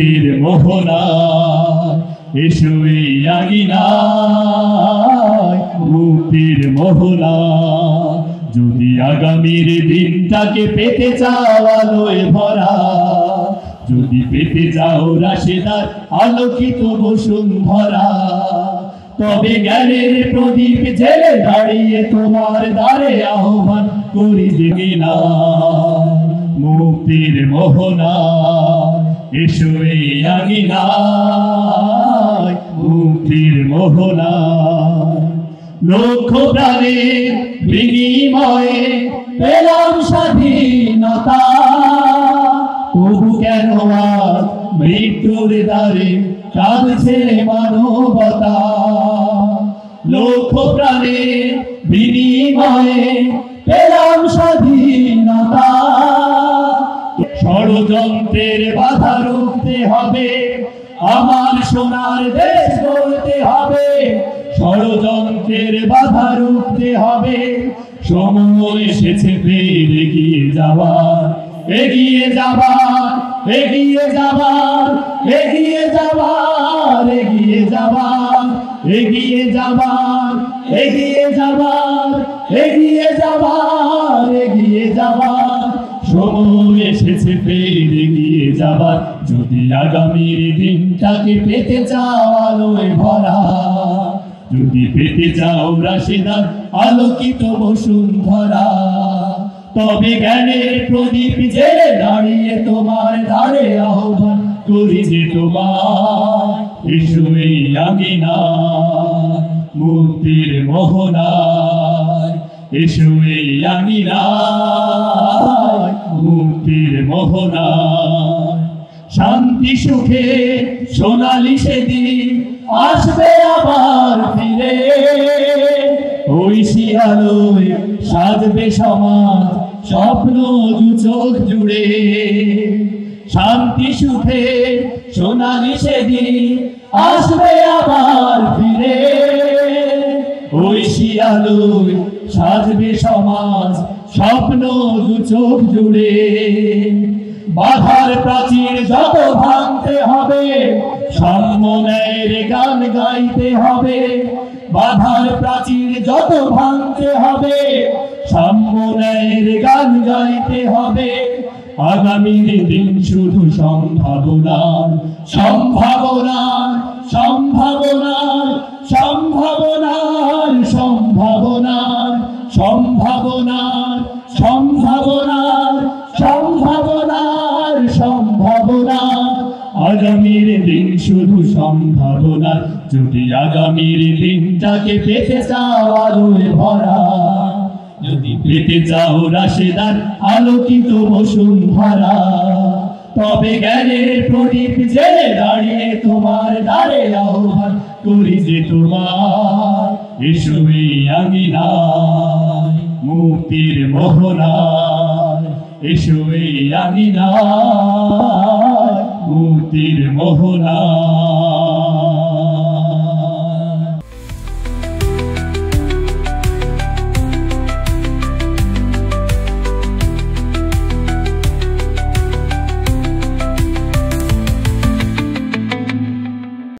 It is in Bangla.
মুক্তির মোহনা এসো এই আঙিনায় মুক্তির মোহনা। যদি আগামীর দিনটাকে পেতে চাও আলোয় ভরা, যদি পেতে চাও রাশেদার আলোকিত বসুন্ধরা, তবে জ্ঞানের প্রদীপ জেলে দাঁড়িয়ে তোমার দ্বারে আহ্বান করি জেগিনা মুক্তির মোহনা এসো এই আঙিনায় মুক্তির মোহনা। লক্ষ প্রাণের বিনিময়ে পেলাম স্বাধীনতা, তবু কেন আজ মৃত্যুর দ্বারে কাঁদছে মানবতা। লক্ষ প্রাণের বিনিময়ে পেলাম স্বাধীনতা, ষড়যন্ত্রের বাধা রুখতে হবে, আমার সোনার দেশ গড়তে হবে। ষড়যন্ত্রের বাধা রুখতে হবে, সময় এসেছে ফের এগিয়ে যাবার, এগিয়ে যাবার, এগিয়ে যাবার, এগিয়ে যাবার, এগিয়ে যাবার, এগিয়ে যাবার, এগিয়ে যাবার, এগিয়ে যাবার, এগিয়ে যাবার। সময় এসেছে ফের এগিয়ে যাবার, যদি আগামীর দিনটাকে পেতে চাও আলোয় ভরা, যদি পেতে চাও রাশেদার আলোকিত বসুন্ধরা, তবে জ্ঞানের প্রদীপ জেলে দাঁড়িয়ে তোমার দ্বারে আহ্বান করি যে তোমার এসো এই আঙিনায় মুক্তির মোহনায়, এসো এই আঙিনায় মুক্তির মোহনায়। শান্তি সুখে সোনালি সেদিন আসবে আবার ফিরে, ওই শিয়ালোয় সাজবে সমাজ স্বপ্ন দু চোখ জুড়ে। শান্তি সুখে সোনালি সেদিন আসবে আবার ফিরে, ওই শিয়ালোয় সাজবে সমাজ স্বপ্ন দু চোখ জুড়ে। বাধার প্রাচীর যত ভাঙতে হবে, সাম্য ন্যায়ের গান গাইতে হবে। বাধার প্রাচীর যত ভাঙতে হবে, সাম্য ন্যায়ের গান গাইতে হবে। আগামীর দিন শুধু সম্ভাবনার, সম্ভাবনার, সম্ভাবনার, সম্ভাবনার, সম্ভাবনার, সম্ভাবনার, সম্ভাবনার, সম্ভাবনার, সম্ভাবনার। আগামীর দিন শুধু সম্ভাবনার, যদি আগামীর দিনটাকে পেতে চাও আলোয় ভরা, যদি পেতে চাও রাশেদার আলোকিত বসুন্ধরা, তবে জ্ঞানের প্রদীপ জেলে দাঁড়িয়ে তোমার দ্বারে আহ্বান করি যে তোমার এসো এই আঙিনায় মুক্তির মোহনায়, এসো এই আঙিনায় মুক্তির মোহনায়।